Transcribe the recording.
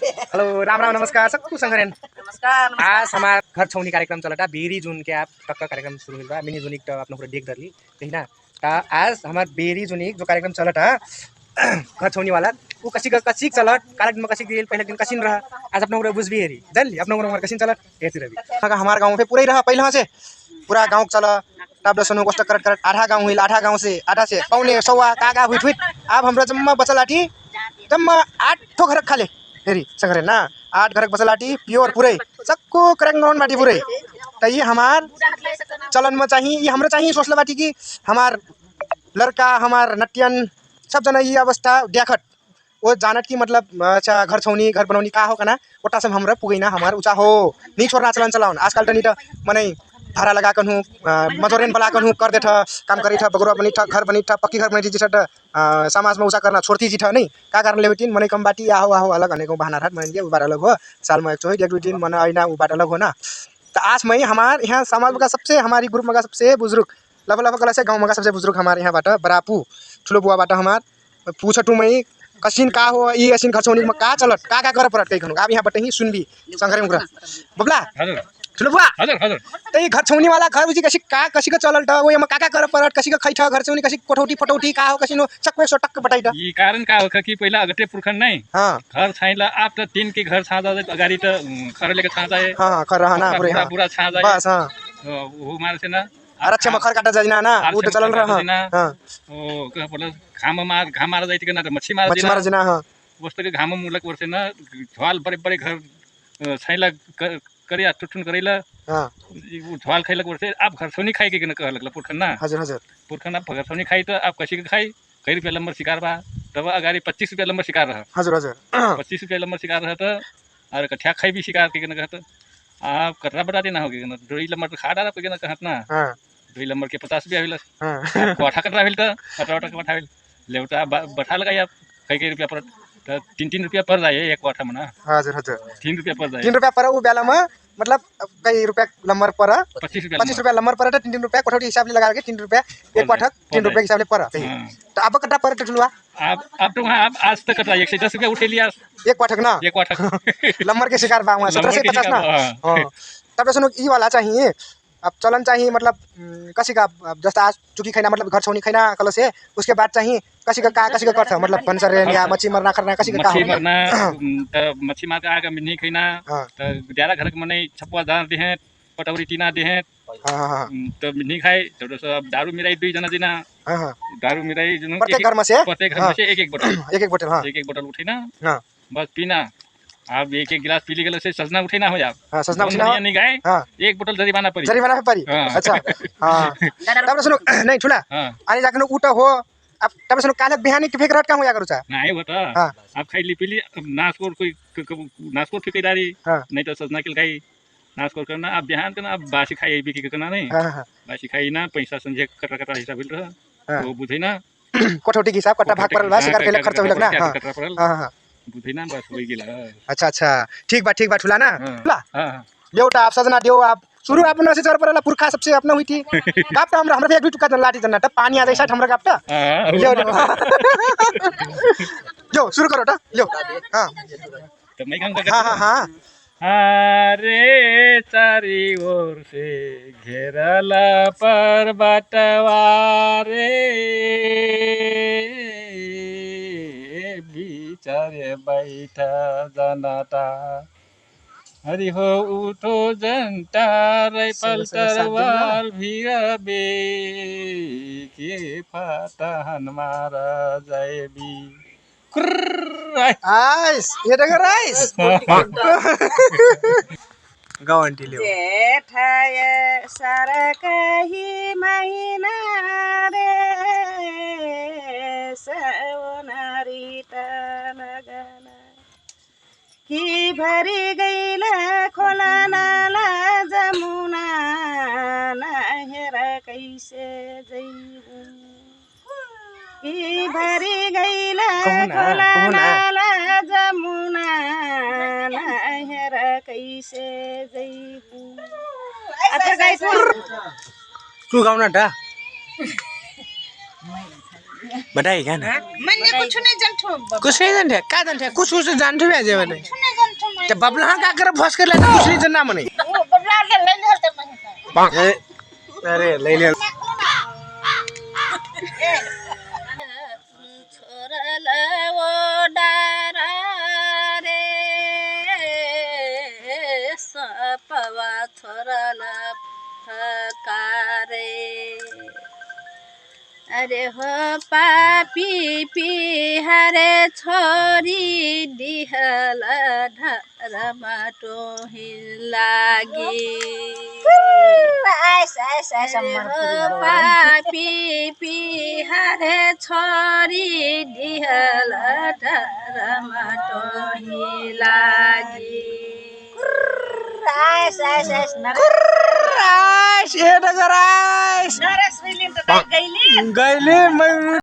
Hello Ram Ram नमस्कार सबको संगरन। नमस्कार आज हमारा घर छौनी कार्यक्रम चलता बेरी जून के आप टक्का कार्यक्रम शुरू हुआ मिनी जूनिक तो अपना पूरा देख दरली कहीं ना आज हमार बेरी जूनिक जो कार्यक्रम चलता घर छौनी वाला वो कसी चलत कार्यक्रम कसी दिल पहले दिन कसिन रहा आज अपना पूरा बुझबी हेरी जल्दी अपना पूरा कसिन चलत हेती रही हमार गांव पे पूरा ही रहा पहले से पूरा गांव चला टाप दसनो कष्ट करत करत आधा गांव हुई आधा गांव से आधा से पौने सवा कागा हुई हुई अब हमरा जम्मा बचलाठी जम्मा 8 ठो घर खाले हेरी संगरे ना 8 घर बचलाठी प्योर पूरे सबको करंगन बाटी पूरे तो ये हमार चलन में चाहिए ये हमरा चाहिए सोचला बाटी कि हमार लड़का हमार नटियन सब जना ये अवस्था देखत वो जानत की मतलब अच्छा घर छौनी घर बनौनी का हो कना ओटा सब हमरा पुगैना हमार ऊंचा हो नहीं छोड़ना चलन चलाउन आजकल त नहीं त मनै भाड़ा लगा कर हूँ मजोरेन बला कर हूँ कर देठ काम करी था बगुरा बनी था घर बनी था पक्की घर बनी जिस समाज में ऊँचा करना छोड़ती जी था नहीं का कारण लेविटीन मने कम बाटी आहो आहो अलग अनेकों बहाना था मन के बार अलग हो साल में 1 मन आईना वो बात अलग हो ना तो आज मैं हमार यहाँ समाज का सबसे हमारी ग्रुप में सबसे बुजुर्ग लगभग कला से गाँव में सबसे बुजुर्ग हमारे यहाँ बाटा बरापू ठुलो बुआ बाटा हमार पूछटू मैं कसिन का हो ये असिन घर छौनी में का चलत का कर परत कई खनु अब यहाँ बटे ही सुनबी संगरे मुकरा बबला ठुलो बुआ तो ये घर छौनी वाला घर उसी कसी का चलल था वो ये का कर परत कसी का खै था घर छौनी कसी कोठौटी फटौटी का हो कसी नो चक्के सो टक बटाई था ये कारण का हो कि पहिला अगटे पुरखन नहीं हां घर छाइला आप त 3 के घर छाजा दे अगाडि त खर लेके छाजा है हां खर ना पूरे हां पूरा छाजा है बस हां वो मार से ना अरे अच्छा मखर काटा जाइना ना वो तो चलन रहा हां ओ के बोला घाम मार जाइत के ना मच्छी मार देना हां वस्तु के घाम मुलक वर्ष ना झवाल बड़े बड़े घर छाइला करिया टुटुन करेला हां वो झवाल खाइला वर्ष आप घर छौनी खाई के न कह लगला पुरखन ना हजुर पुरखन आप घर छौनी खाई त आप कसी के खाई कई रुपया लंबर शिकार बा तब अगाडि 25 रुपया लंबर शिकार रहा हजुर 25 रुपया लंबर शिकार रहा त और कठिया खाई भी शिकार के न कहत आप कटरा बता देना होगे न डोरी लंबर खा डाला के न कहत ना हां डोरी लंबर के 50 रुपया हिल हां कोठा कटरा हिल त कटरा के कोठा हिल लेवटा बैठा लगाई आप कई रुपया पर तो 3 रुपया पर जाए एक कोठा में ना हजुर 3 रुपया पर जाए 3 रुपया पर वो बेला में मतलब कई रुपया लंबर पर 25 रुपया लंबर पर 3 रुपया कोठौटी हिसाब से लगा के 3 रुपया एक पाठक 3 रुपया हिसाब से पर तो अब कटा पर टुलवा आप तो आप आज तक कटा 110 रुपया उठे लिया एक पाठक ना एक पाठक लंबर के शिकार बा 17 से 50 ना हां तब सुनो ई वाला चाहिए अब चलन चाहिए मतलब कसी का जैसे आज चुकी खाना मतलब घर छौनी खाना कल से उसके बाद चाहिए कसी का करता मतलब पंसर या मच्छी मरना करना कसी का मच्छी मरना त मच्छी मार के आके नहीं खाना त ज्यादा घर के मने छपुआ दार दे हैं पटौरी टीना दे हैं हां तो नहीं खाए तो सब दारू मिलाई 2 जना देना हां दारू मिलाई जनो प्रत्येक घर में से एक बोतल हां एक बोतल उठेना हां बस पीना आप एक गिलास पी ली से सजना उठे ना हो आप हां सजना उठे ना नहीं गए हां एक बोतल जरिमाना परी अच्छा हां तब सुनो नहीं ठुला अनि जाकन उठ हो अब तब सुनो काले बिहानी के फेक रट का होया करूचा नहीं होता आप खाई ली पीली नासकोर कोई नासकोर फेकेदारी नहीं तो सजना के खाई नासकोर करना आप बिहान करना आप बासी खाई बिकी करना नहीं बासी खाई ना पैसा संजय कटा हिसाब मिल रहा वो बुझे ना कोठौटी के हिसाब कटा भाग परल बा शिकार के खर्च होलक ना हां बुझे ना बस होई गेला अच्छा ठीक बा ठुला ना ठुला हां देउटा आप सजना देउ आप शुरू अपन से चर परला पुरखा सबसे अपना हुई थी गापटा हमरा एक टुका लाठी जना त पानी आ जाइसा हमरा गापटा लो जो शुरू करो टा लो हां तो मैं काम हां अरे चारी ओर से घेरला पर बटवारे बिचारे बैठा जनाता हरि हो उठो जनता राइफल तरवार भिरबे के फाटन मारा जाएबी आइस ये डगर आइस गावंटी ले जेठाय सरकही महिना रे सवनारी तनगना की भरी गईला खोला नाला जमुना नहर कैसे जईबू की भरी गईला खोला नाला जमुना नहर कैसे जईबू आता गाई तू गाउन टा बताई क्या ना मैंने कुछ नहीं जानथो कुछ नहीं जानते का जानते कुछ जानते भी आज बने ते बबला का कर भस कर लेना दूसरी जना मने बबला के ले ले ते अरे ले ले छोरला वो डारा रे सपवा छोरला फकारे अरे हो पापी पिहारे छोरी दिहल ढरमा टोही लागी पापी पिहारे छोरी दिहल ढरमा टोही लागी नरेश नरेश गैली गैले मैं